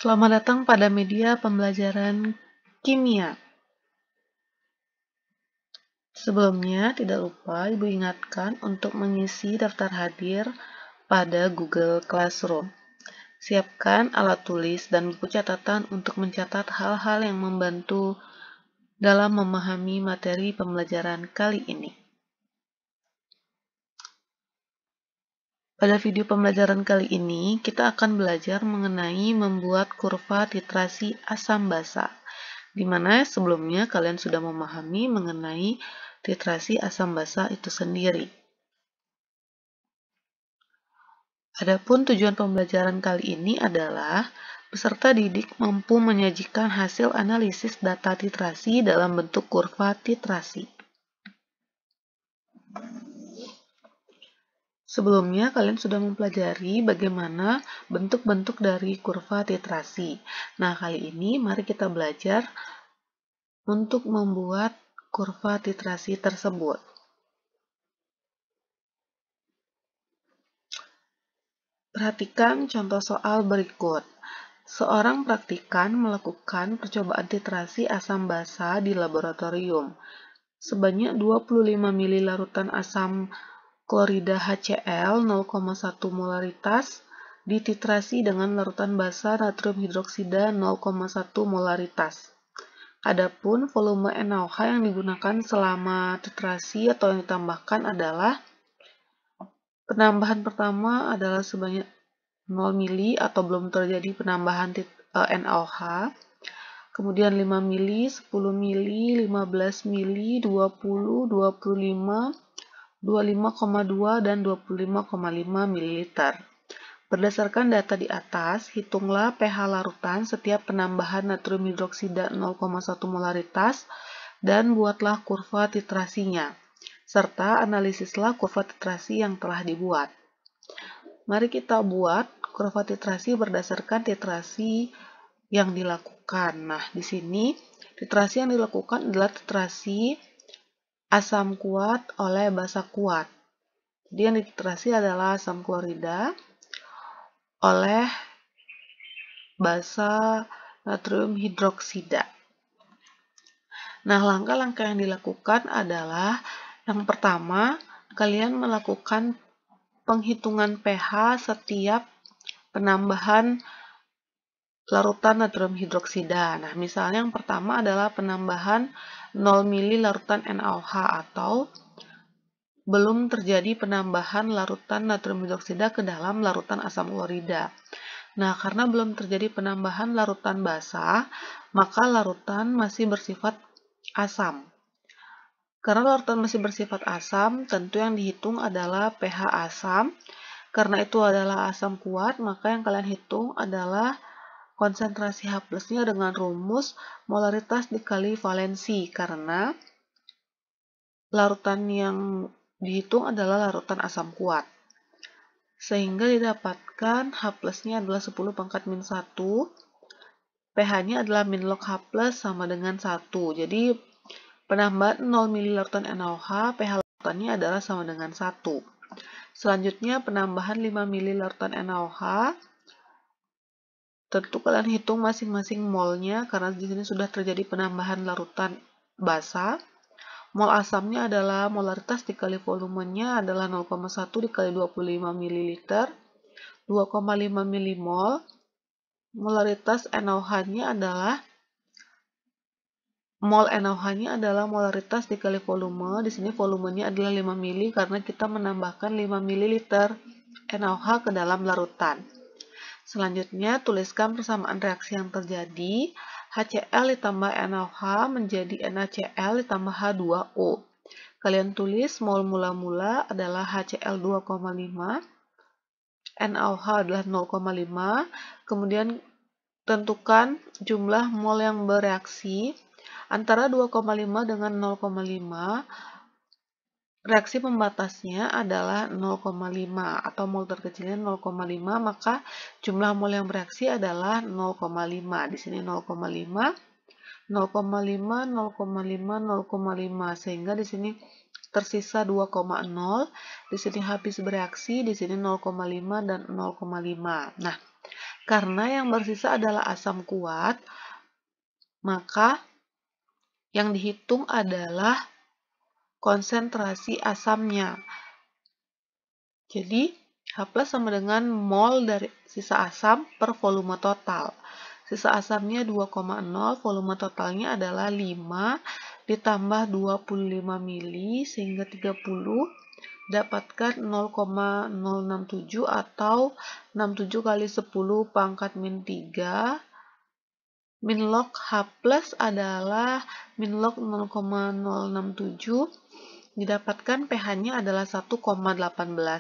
Selamat datang pada media pembelajaran kimia. Sebelumnya, tidak lupa Ibu ingatkan untuk mengisi daftar hadir pada Google Classroom. Siapkan alat tulis dan buku catatan untuk mencatat hal-hal yang membantu dalam memahami materi pembelajaran kali ini. Pada video pembelajaran kali ini, kita akan belajar mengenai membuat kurva titrasi asam basa, di mana sebelumnya kalian sudah memahami mengenai titrasi asam basa itu sendiri. Adapun tujuan pembelajaran kali ini adalah peserta didik mampu menyajikan hasil analisis data titrasi dalam bentuk kurva titrasi. Sebelumnya, kalian sudah mempelajari bagaimana bentuk-bentuk dari kurva titrasi. Nah, kali ini mari kita belajar untuk membuat kurva titrasi tersebut. Perhatikan contoh soal berikut. Seorang praktikan melakukan percobaan titrasi asam basa di laboratorium. Sebanyak 25 ml larutan asam klorida HCl 0,1 molaritas dititrasi dengan larutan basa natrium hidroksida 0,1 molaritas. Adapun volume NaOH yang digunakan selama titrasi atau yang ditambahkan adalah penambahan pertama adalah sebanyak 0 mili atau belum terjadi penambahan NaOH. Kemudian 5 mili, 10 mili, 15 mili, 20, 25, 25,2 dan 25,5 ml. Berdasarkan data di atas, hitunglah pH larutan setiap penambahan natrium hidroksida 0,1 molaritas dan buatlah kurva titrasinya, serta analisislah kurva titrasi yang telah dibuat. Mari kita buat kurva titrasi berdasarkan titrasi yang dilakukan. Nah, di sini titrasi yang dilakukan adalah titrasi asam kuat oleh basa kuat. Jadi yang dititrasi adalah asam klorida oleh basa natrium hidroksida. Nah, langkah-langkah yang dilakukan adalah yang pertama, kalian melakukan penghitungan pH setiap penambahan larutan natrium hidroksida. Nah, misalnya yang pertama adalah penambahan 0 mili larutan NaOH atau belum terjadi penambahan larutan natrium hidroksida ke dalam larutan asam klorida. Nah, karena belum terjadi penambahan larutan basa, maka larutan masih bersifat asam. Karena larutan masih bersifat asam, tentu yang dihitung adalah pH asam. Karena itu adalah asam kuat, maka yang kalian hitung adalah konsentrasi H+-nya dengan rumus molaritas dikali valensi, karena larutan yang dihitung adalah larutan asam kuat. Sehingga didapatkan H+-nya adalah 10 pangkat min 1, pH-nya adalah min log H+ sama dengan 1. Jadi, penambahan 0 ml larutan NaOH, pH larutannya adalah sama dengan 1. Selanjutnya, penambahan 5 ml larutan NaOH, tentu kalian hitung masing-masing molnya, karena di sini sudah terjadi penambahan larutan basa. Mol asamnya adalah molaritas dikali volumenya adalah 0,1 dikali 25 ml, 2,5 milimol. Molaritas NaOH-nya adalah molaritas dikali volume. Di sini volumenya adalah 5 mili karena kita menambahkan 5 ml NaOH ke dalam larutan. Selanjutnya, tuliskan persamaan reaksi yang terjadi. HCl ditambah NaOH menjadi NaCl ditambah H2O. Kalian tulis mol mula-mula adalah HCl 2,5, NaOH adalah 0,5, kemudian tentukan jumlah mol yang bereaksi antara 2,5 dengan 0,5. Reaksi pembatasnya adalah 0,5 atau mol terkecilnya 0,5, maka jumlah mol yang bereaksi adalah 0,5. Di sini 0,5, 0,5, 0,5, 0,5, sehingga di sini tersisa 2,0. Di sini habis bereaksi, di sini 0,5 dan 0,5. Nah, Karena yang bersisa adalah asam kuat, maka yang dihitung adalah konsentrasi asamnya. Jadi, H+ sama dengan mol dari sisa asam per volume total. Sisa asamnya 2,0, volume totalnya adalah 5, ditambah 25 mili, sehingga 30, dapatkan 0,067 atau 67 kali 10 pangkat min 3. Min log H+ adalah min log 0,067, didapatkan pH-nya adalah 1,18,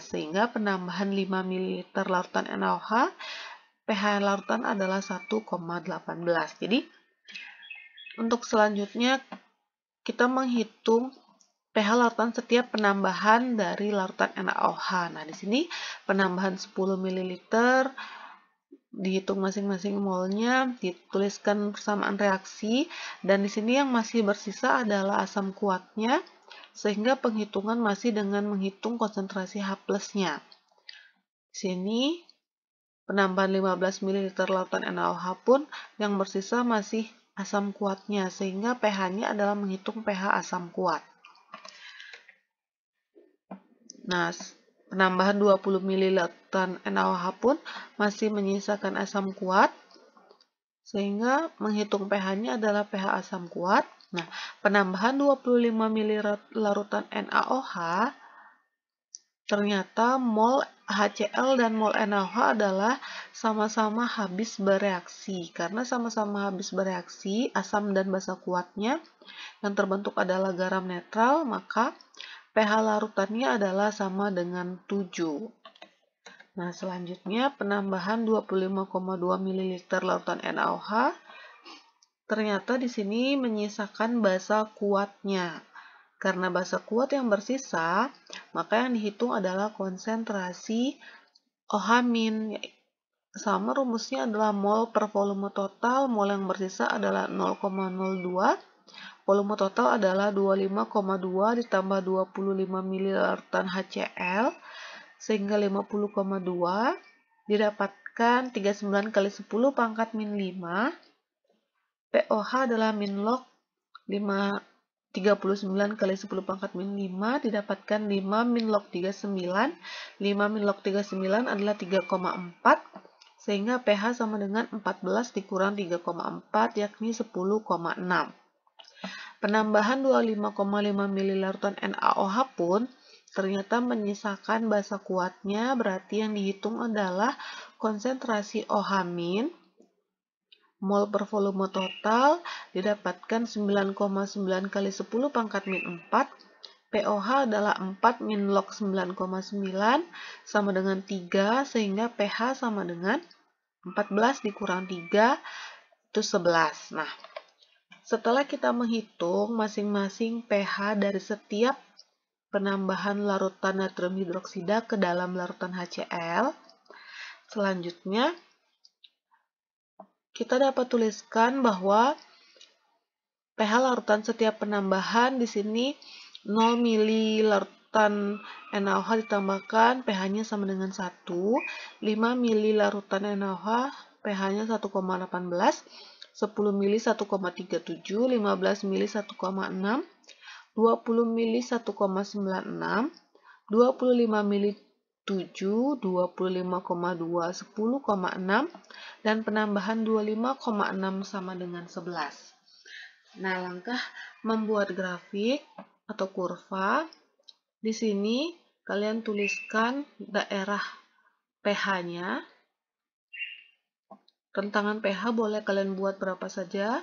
sehingga penambahan 5 ml larutan NaOH, pH larutan adalah 1,18. Jadi, untuk selanjutnya kita menghitung pH larutan setiap penambahan dari larutan NaOH. Nah, di sini penambahan 10 ml, dihitung masing-masing molnya, dituliskan persamaan reaksi, dan di sini yang masih bersisa adalah asam kuatnya, sehingga penghitungan masih dengan menghitung konsentrasi H+-nya. Di sini penambahan 15 ml larutan NaOH pun yang bersisa masih asam kuatnya, sehingga pH-nya adalah menghitung pH asam kuat. Nah, penambahan 20 ml larutan NaOH pun masih menyisakan asam kuat, sehingga menghitung pH-nya adalah pH asam kuat. Nah, penambahan 25 ml larutan NaOH, ternyata mol HCl dan mol NaOH adalah sama-sama habis bereaksi. Karena sama-sama habis bereaksi, asam dan basa kuatnya yang terbentuk adalah garam netral, maka pH larutannya adalah sama dengan 7. Nah, selanjutnya penambahan 25,2 ml larutan NaOH, ternyata di sini menyisakan basa kuatnya. Karena basa kuat yang bersisa, maka yang dihitung adalah konsentrasi OH-. Sama rumusnya adalah mol per volume total, mol yang bersisa adalah 0,02, volume total adalah 25,2 ditambah 25 ml larutan HCl, sehingga 50,2, didapatkan 39 kali 10 pangkat min 5, POH adalah min log 39 kali 10 pangkat min 5, didapatkan 5 min log 39, 5 min log 39 adalah 3,4, sehingga pH sama dengan 14 dikurang 3,4, yakni 10,6. Penambahan 25,5 ml larutan NaOH pun ternyata menyisakan basa kuatnya, berarti yang dihitung adalah konsentrasi OH- mol per volume total, didapatkan 9,9 kali 10 pangkat min 4, POH adalah 4 min log 9,9 sama dengan 3, sehingga pH sama dengan 14 dikurang 3, itu 11. Nah, setelah kita menghitung masing-masing pH dari setiap penambahan larutan natrium hidroksida ke dalam larutan HCl, selanjutnya kita dapat tuliskan bahwa pH larutan setiap penambahan di sini 0 ml larutan NaOH ditambahkan pH-nya sama dengan 1, 5 ml larutan NaOH pH-nya 1,18, 10 ml 1,37, 15 ml 1,6, 20 ml 1,96, 25 ml 7, 25,2, 10,6, dan penambahan 25,6 sama dengan 11. Nah, langkah membuat grafik atau kurva. Di sini kalian tuliskan daerah pH-nya. Rentangan pH boleh kalian buat berapa saja.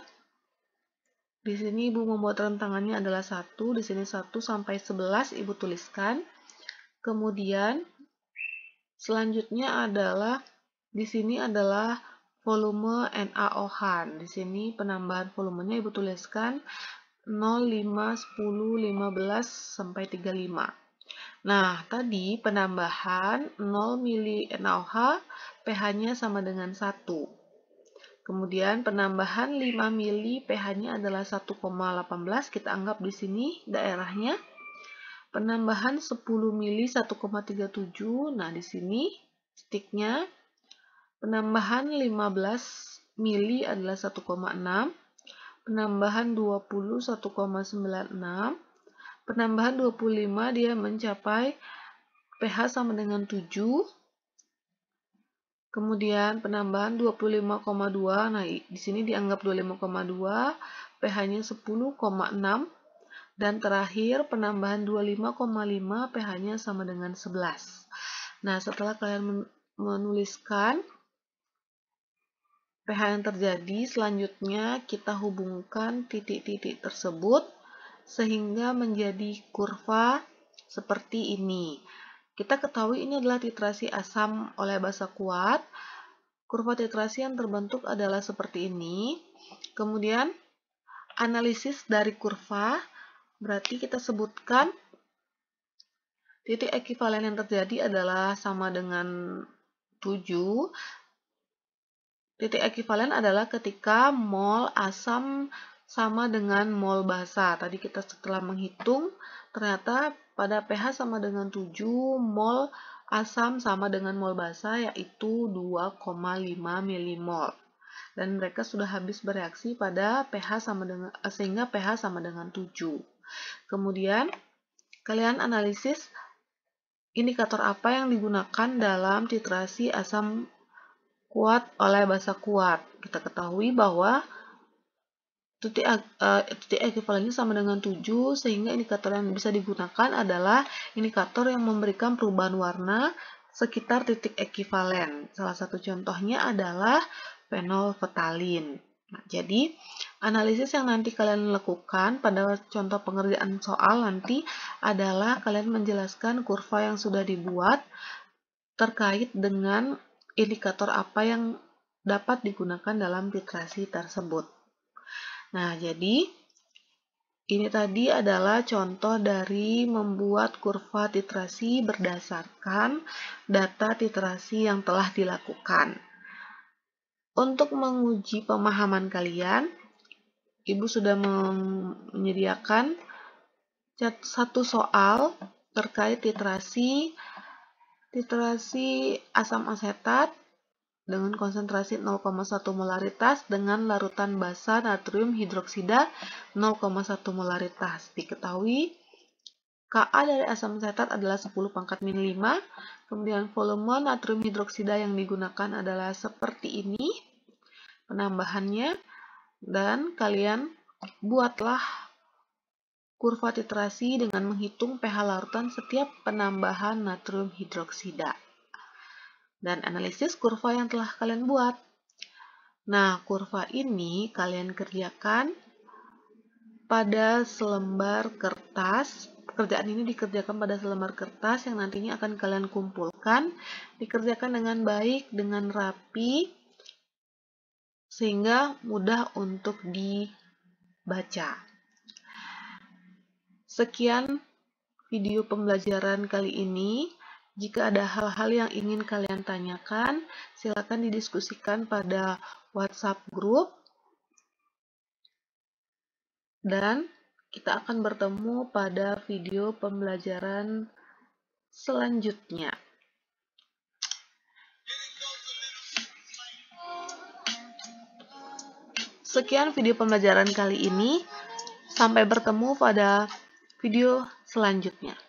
Di sini Ibu membuat rentangannya adalah 1, di sini 1 sampai 11 Ibu tuliskan. Kemudian selanjutnya adalah di sini adalah volume NaOH. Di sini penambahan volumenya Ibu tuliskan 0, 5, 10, 15 sampai 35. Nah, tadi penambahan 0 ml NaOH pH-nya sama dengan 1. Kemudian penambahan 5 ml pH-nya adalah 1,18, kita anggap di sini daerahnya. Penambahan 10 ml 1,37, nah di sini sticknya. Penambahan 15 mili adalah 1,6. Penambahan 20 1,96. Penambahan 25 dia mencapai pH sama dengan 7. Kemudian penambahan 25,2. Nah, di sini dianggap 25,2, pH-nya 10,6. Dan terakhir penambahan 25,5, pH-nya sama dengan 11. Nah, setelah kalian menuliskan pH yang terjadi, selanjutnya kita hubungkan titik-titik tersebut sehingga menjadi kurva seperti ini. Kita ketahui ini adalah titrasi asam oleh basa kuat. Kurva titrasi yang terbentuk adalah seperti ini. Kemudian analisis dari kurva, berarti kita sebutkan titik ekivalen yang terjadi adalah sama dengan 7. Titik ekivalen adalah ketika mol asam sama dengan mol basa. Tadi kita setelah menghitung, ternyata pada pH sama dengan 7, mol asam sama dengan mol basa, yaitu 2,5 milimol. Dan mereka sudah habis bereaksi pada pH sama dengan, sehingga pH sama dengan 7. Kemudian, kalian analisis indikator apa yang digunakan dalam titrasi asam kuat oleh basa kuat. Kita ketahui bahwa titik ekivalennya sama dengan 7, sehingga indikator yang bisa digunakan adalah indikator yang memberikan perubahan warna sekitar titik ekivalen. Salah satu contohnya adalah fenolfetalin. Nah, jadi analisis yang nanti kalian lakukan pada contoh pengerjaan soal nanti adalah kalian menjelaskan kurva yang sudah dibuat terkait dengan indikator apa yang dapat digunakan dalam titrasi tersebut. Nah, jadi ini tadi adalah contoh dari membuat kurva titrasi berdasarkan data titrasi yang telah dilakukan. Untuk menguji pemahaman kalian, Ibu sudah menyediakan satu soal terkait titrasi asam asetat dengan konsentrasi 0,1 molaritas dengan larutan basa natrium hidroksida 0,1 molaritas. Diketahui Ka dari asam asetat adalah 10 pangkat min 5, kemudian volume natrium hidroksida yang digunakan adalah seperti ini penambahannya, dan kalian buatlah kurva titrasi dengan menghitung pH larutan setiap penambahan natrium hidroksida. Dan analisis kurva yang telah kalian buat. Nah, kurva ini kalian kerjakan pada selembar kertas. Pekerjaan ini dikerjakan pada selembar kertas yang nantinya akan kalian kumpulkan. Dikerjakan dengan baik, dengan rapi, sehingga mudah untuk dibaca. Sekian video pembelajaran kali ini. Jika ada hal-hal yang ingin kalian tanyakan, silakan didiskusikan pada WhatsApp grup. Dan kita akan bertemu pada video pembelajaran selanjutnya. Sekian video pembelajaran kali ini. Sampai bertemu pada video selanjutnya.